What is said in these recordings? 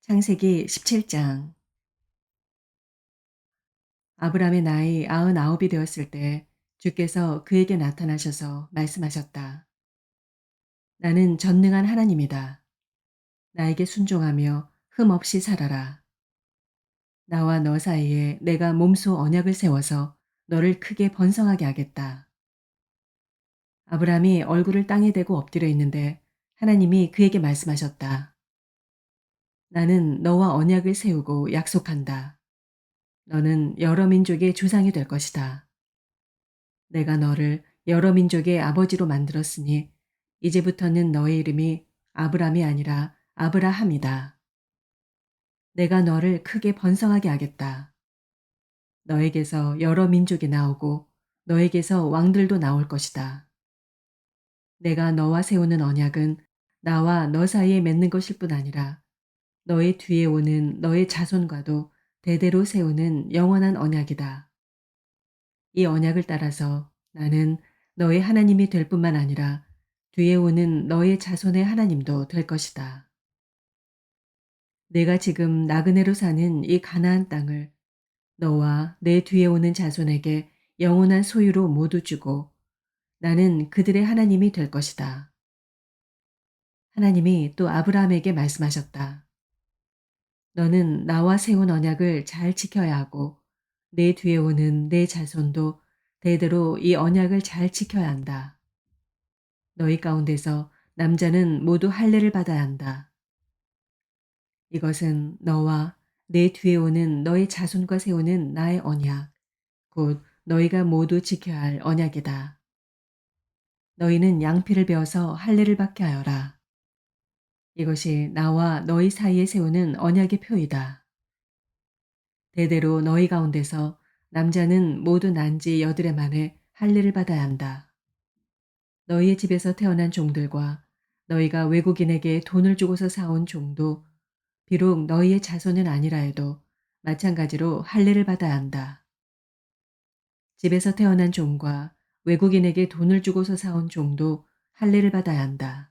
창세기 17장. 아브람의 나이 99이 되었을 때 주께서 그에게 나타나셔서 말씀하셨다. 나는 전능한 하나님이다. 나에게 순종하며 흠없이 살아라. 나와 너 사이에 내가 몸소 언약을 세워서 너를 크게 번성하게 하겠다. 아브람이 얼굴을 땅에 대고 엎드려 있는데 하나님이 그에게 말씀하셨다. 나는 너와 언약을 세우고 약속한다. 너는 여러 민족의 조상이 될 것이다. 내가 너를 여러 민족의 아버지로 만들었으니 이제부터는 너의 이름이 아브람이 아니라 아브라함이다. 내가 너를 크게 번성하게 하겠다. 너에게서 여러 민족이 나오고 너에게서 왕들도 나올 것이다. 내가 너와 세우는 언약은 나와 너 사이에 맺는 것일 뿐 아니라 너의 뒤에 오는 너의 자손과도 대대로 세우는 영원한 언약이다. 이 언약을 따라서 나는 너의 하나님이 될 뿐만 아니라 뒤에 오는 너의 자손의 하나님도 될 것이다. 내가 지금 나그네로 사는 이 가나안 땅을 너와 내 뒤에 오는 자손에게 영원한 소유로 모두 주고 나는 그들의 하나님이 될 것이다. 하나님이 또 아브라함에게 말씀하셨다. 너는 나와 세운 언약을 잘 지켜야 하고 내 뒤에 오는 내 자손도 대대로 이 언약을 잘 지켜야 한다. 너희 가운데서 남자는 모두 할례를 받아야 한다. 이것은 너와 내 뒤에 오는 너의 자손과 세우는 나의 언약, 곧 너희가 모두 지켜야 할 언약이다. 너희는 양피를 베어서 할례를 받게 하여라. 이것이 나와 너희 사이에 세우는 언약의 표이다. 대대로 너희 가운데서 남자는 모두 난지 8해 만에 할례를 받아야 한다. 너희의 집에서 태어난 종들과 너희가 외국인에게 돈을 주고서 사온 종도 비록 너희의 자손은 아니라 해도 마찬가지로 할례를 받아야 한다. 집에서 태어난 종과 외국인에게 돈을 주고서 사온 종도 할례를 받아야 한다.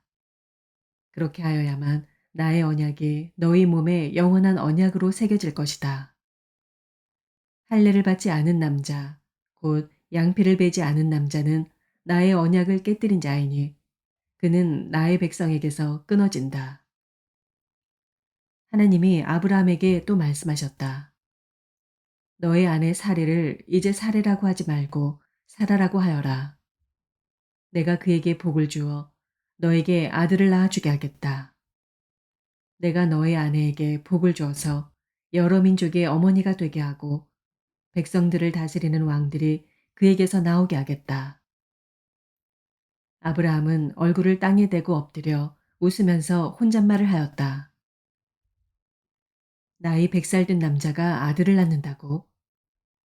그렇게 하여야만 나의 언약이 너희 몸에 영원한 언약으로 새겨질 것이다. 할례를 받지 않은 남자, 곧 양피를 베지 않은 남자는 나의 언약을 깨뜨린 자이니 그는 나의 백성에게서 끊어진다. 하나님이 아브라함에게 또 말씀하셨다. 너의 아내 사례를 이제 사례라고 하지 말고 사라라고 하여라. 내가 그에게 복을 주어 너에게 아들을 낳아주게 하겠다. 내가 너의 아내에게 복을 주어서 여러 민족의 어머니가 되게 하고 백성들을 다스리는 왕들이 그에게서 나오게 하겠다. 아브라함은 얼굴을 땅에 대고 엎드려 웃으면서 혼잣말을 하였다. 나이 100살 된 남자가 아들을 낳는다고?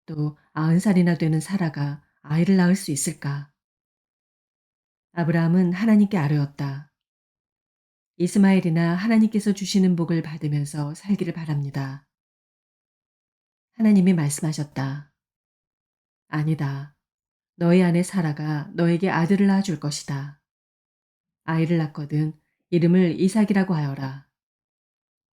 또 90살이나 되는 사라가 아이를 낳을 수 있을까? 아브라함은 하나님께 아뢰었다. 이스마엘이나 하나님께서 주시는 복을 받으면서 살기를 바랍니다. 하나님이 말씀하셨다. 아니다. 너희 아내 사라가 너에게 아들을 낳아줄 것이다. 아이를 낳거든 이름을 이삭이라고 하여라.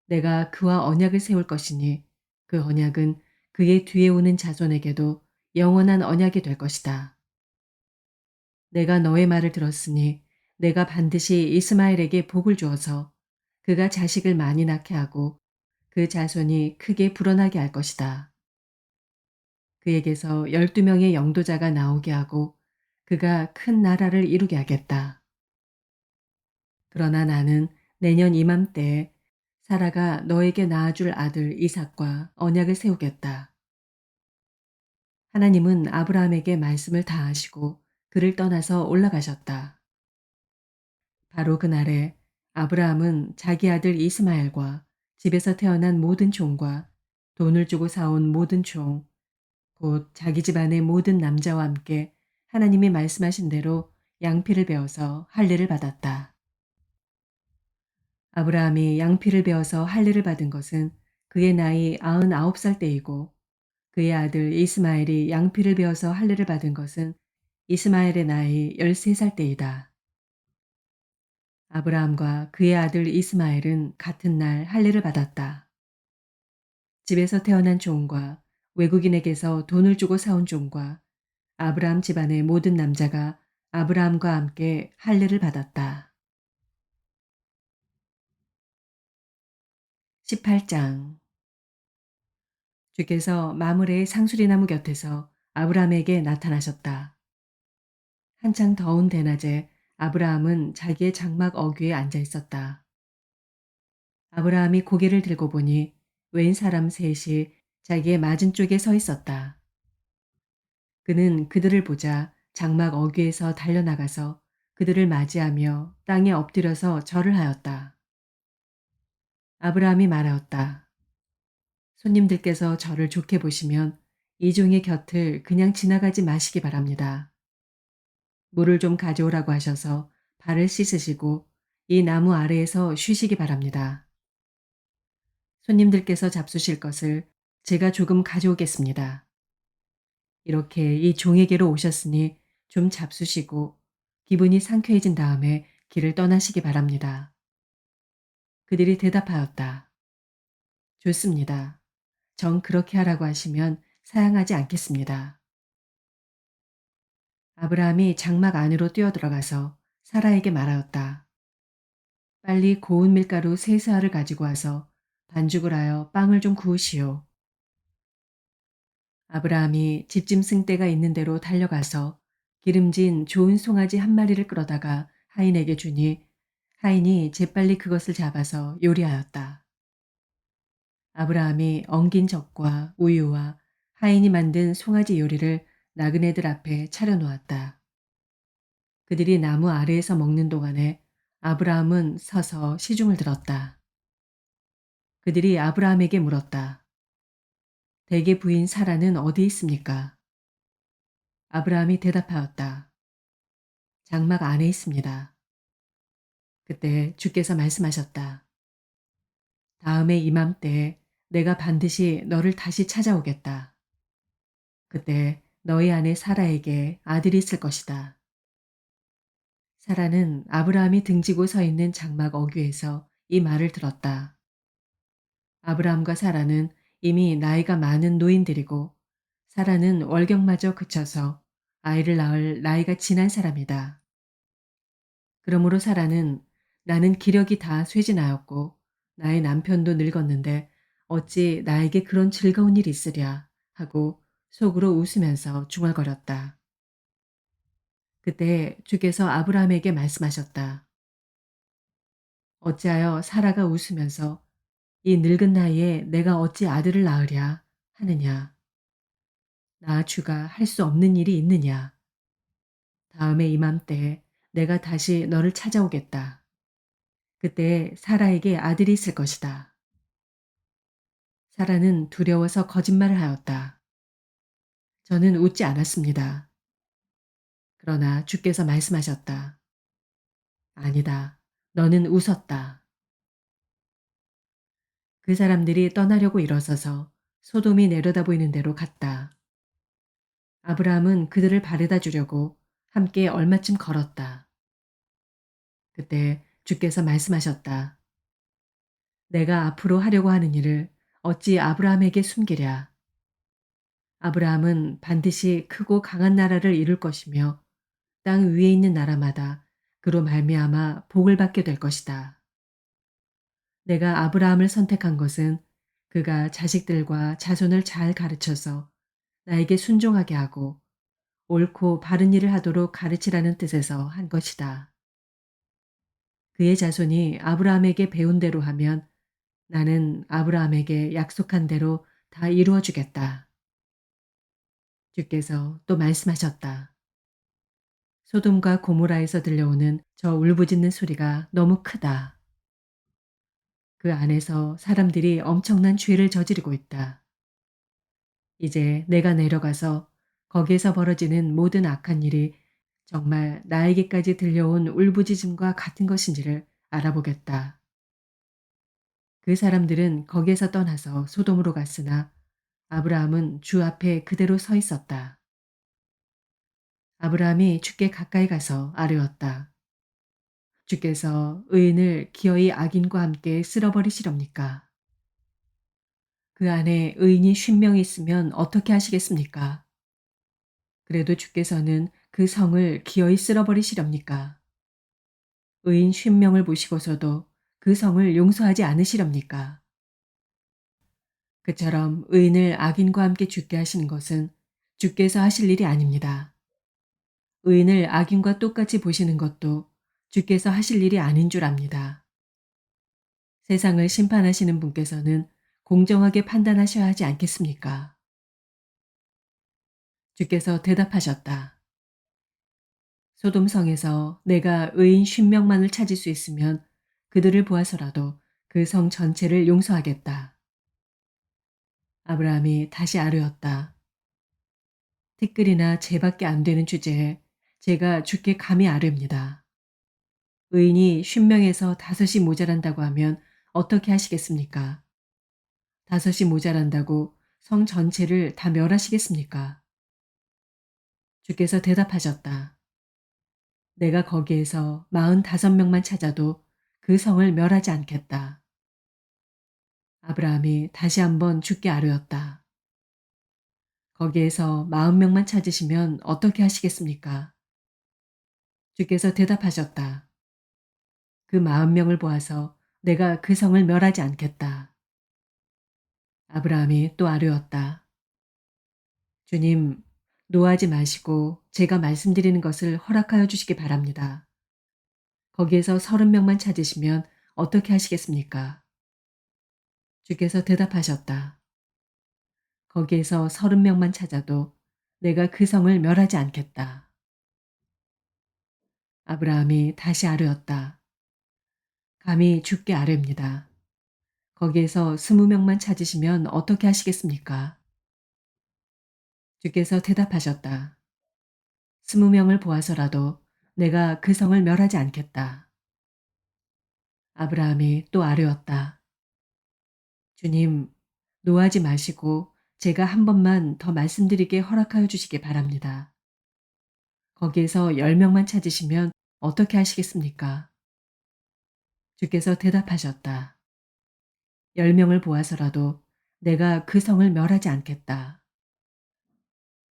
내가 그와 언약을 세울 것이니 그 언약은 그의 뒤에 오는 자손에게도 영원한 언약이 될 것이다. 내가 너의 말을 들었으니 내가 반드시 이스마엘에게 복을 주어서 그가 자식을 많이 낳게 하고 그 자손이 크게 불어나게 할 것이다. 그에게서 12명의 영도자가 나오게 하고 그가 큰 나라를 이루게 하겠다. 그러나 나는 내년 이맘때에 사라가 너에게 낳아줄 아들 이삭과 언약을 세우겠다. 하나님은 아브라함에게 말씀을 다하시고 그를 떠나서 올라가셨다. 바로 그날에 아브라함은 자기 아들 이스마엘과 집에서 태어난 모든 종과 돈을 주고 사온 모든 종, 곧 자기 집안의 모든 남자와 함께 하나님이 말씀하신 대로 양피를 베어서 할례를 받았다. 아브라함이 양피를 베어서 할례를 받은 것은 그의 나이 99살 때이고 그의 아들 이스마엘이 양피를 베어서 할례를 받은 것은 이스마엘의 나이 13살 때이다. 아브라함과 그의 아들 이스마엘은 같은 날 할례를 받았다. 집에서 태어난 종과 외국인에게서 돈을 주고 사온 종과 아브라함 집안의 모든 남자가 아브라함과 함께 할례를 받았다. 18장. 주께서 마므레의 상수리나무 곁에서 아브라함에게 나타나셨다. 한창 더운 대낮에 아브라함은 자기의 장막 어귀에 앉아 있었다. 아브라함이 고개를 들고 보니 웬 사람 셋이 자기의 맞은쪽에 서 있었다. 그는 그들을 보자 장막 어귀에서 달려나가서 그들을 맞이하며 땅에 엎드려서 절을 하였다. 아브라함이 말하였다. 손님들께서 저를 좋게 보시면 이 종의 곁을 그냥 지나가지 마시기 바랍니다. 물을 좀 가져오라고 하셔서 발을 씻으시고 이 나무 아래에서 쉬시기 바랍니다. 손님들께서 잡수실 것을 제가 조금 가져오겠습니다. 이렇게 이 종에게로 오셨으니 좀 잡수시고 기분이 상쾌해진 다음에 길을 떠나시기 바랍니다. 그들이 대답하였다. 좋습니다. 정 그렇게 하라고 하시면 사양하지 않겠습니다. 아브라함이 장막 안으로 뛰어들어가서 사라에게 말하였다. 빨리 고운 밀가루 세 스아를 가지고 와서 반죽을 하여 빵을 좀 구우시오. 아브라함이 집짐승 떼가 있는 대로 달려가서 기름진 좋은 송아지 한 마리를 끌어다가 하인에게 주니 하인이 재빨리 그것을 잡아서 요리하였다. 아브라함이 엉긴 젖과 우유와 하인이 만든 송아지 요리를 나그네들 앞에 차려놓았다. 그들이 나무 아래에서 먹는 동안에 아브라함은 서서 시중을 들었다. 그들이 아브라함에게 물었다. 대개 부인 사라는 어디 있습니까? 아브라함이 대답하였다. 장막 안에 있습니다. 그때 주께서 말씀하셨다. 다음에 이맘때에 내가 반드시 너를 다시 찾아오겠다. 그때 너희 아내 사라에게 아들이 있을 것이다. 사라는 아브라함이 등지고 서 있는 장막 어귀에서 이 말을 들었다. 아브라함과 사라는 이미 나이가 많은 노인들이고 사라는 월경마저 그쳐서 아이를 낳을 나이가 지난 사람이다. 그러므로 사라는 나는 기력이 다 쇠진하였고 나의 남편도 늙었는데 어찌 나에게 그런 즐거운 일이 있으랴 하고 속으로 웃으면서 중얼거렸다. 그때 주께서 아브라함에게 말씀하셨다. 어찌하여 사라가 웃으면서 이 늙은 나이에 내가 어찌 아들을 낳으랴 하느냐. 나 주가 할 수 없는 일이 있느냐. 다음에 이맘때 내가 다시 너를 찾아오겠다. 그때 사라에게 아들이 있을 것이다. 사라는 두려워서 거짓말을 하였다. 저는 웃지 않았습니다. 그러나 주께서 말씀하셨다. 아니다. 너는 웃었다. 그 사람들이 떠나려고 일어서서 소돔이 내려다 보이는 데로 갔다. 아브라함은 그들을 바래다 주려고 함께 얼마쯤 걸었다. 그때 주께서 말씀하셨다. 내가 앞으로 하려고 하는 일을 어찌 아브라함에게 숨기랴. 아브라함은 반드시 크고 강한 나라를 이룰 것이며 땅 위에 있는 나라마다 그로 말미암아 복을 받게 될 것이다. 내가 아브라함을 선택한 것은 그가 자식들과 자손을 잘 가르쳐서 나에게 순종하게 하고 옳고 바른 일을 하도록 가르치라는 뜻에서 한 것이다. 그의 자손이 아브라함에게 배운 대로 하면 나는 아브라함에게 약속한 대로 다 이루어 주겠다. 주께서 또 말씀하셨다. 소돔과 고모라에서 들려오는 저 울부짖는 소리가 너무 크다. 그 안에서 사람들이 엄청난 죄를 저지르고 있다. 이제 내가 내려가서 거기에서 벌어지는 모든 악한 일이 정말 나에게까지 들려온 울부짖음과 같은 것인지를 알아보겠다. 그 사람들은 거기에서 떠나서 소돔으로 갔으나 아브라함은 주 앞에 그대로 서 있었다. 아브라함이 주께 가까이 가서 아뢰었다. 주께서 의인을 기어이 악인과 함께 쓸어버리시렵니까? 그 안에 의인이 50명이 있으면 어떻게 하시겠습니까? 그래도 주께서는 그 성을 기어이 쓸어버리시렵니까? 의인 50명을 보시고서도 그 성을 용서하지 않으시렵니까? 그처럼 의인을 악인과 함께 죽게 하시는 것은 주께서 하실 일이 아닙니다. 의인을 악인과 똑같이 보시는 것도 주께서 하실 일이 아닌 줄 압니다. 세상을 심판하시는 분께서는 공정하게 판단하셔야 하지 않겠습니까? 주께서 대답하셨다. 소돔성에서 내가 의인 50명만을 찾을 수 있으면 그들을 보아서라도 그 성 전체를 용서하겠다. 아브라함이 다시 아뢰었다. 티끌이나 재밖에 안 되는 주제에 제가 주께 감히 아뢰입니다. 의인이 50명에서 5이 모자란다고 하면 어떻게 하시겠습니까? 5이 모자란다고 성 전체를 다 멸하시겠습니까? 주께서 대답하셨다. 내가 거기에서 45명만 찾아도 그 성을 멸하지 않겠다. 아브라함이 다시 한번 주께 아뢰었다. 거기에서 40명만 찾으시면 어떻게 하시겠습니까? 주께서 대답하셨다. 그 40명을 보아서 내가 그 성을 멸하지 않겠다. 아브라함이 또 아뢰었다. 주님, 노하지 마시고 제가 말씀드리는 것을 허락하여 주시기 바랍니다. 거기에서 30명만 찾으시면 어떻게 하시겠습니까? 주께서 대답하셨다. 거기에서 30명만 찾아도 내가 그 성을 멸하지 않겠다. 아브라함이 다시 아뢰었다. 감히 주께 아뢰입니다. 거기에서 20명만 찾으시면 어떻게 하시겠습니까? 주께서 대답하셨다. 20명을 보아서라도 내가 그 성을 멸하지 않겠다. 아브라함이 또 아뢰었다. 주님, 노하지 마시고 제가 한 번만 더 말씀드리게 허락하여 주시기 바랍니다. 거기에서 10명만 찾으시면 어떻게 하시겠습니까? 주께서 대답하셨다. 10명을 보아서라도 내가 그 성을 멸하지 않겠다.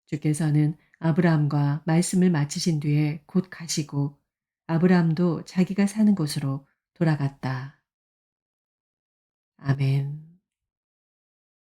주께서는 아브라함과 말씀을 마치신 뒤에 곧 가시고 아브라함도 자기가 사는 곳으로 돌아갔다. 아멘.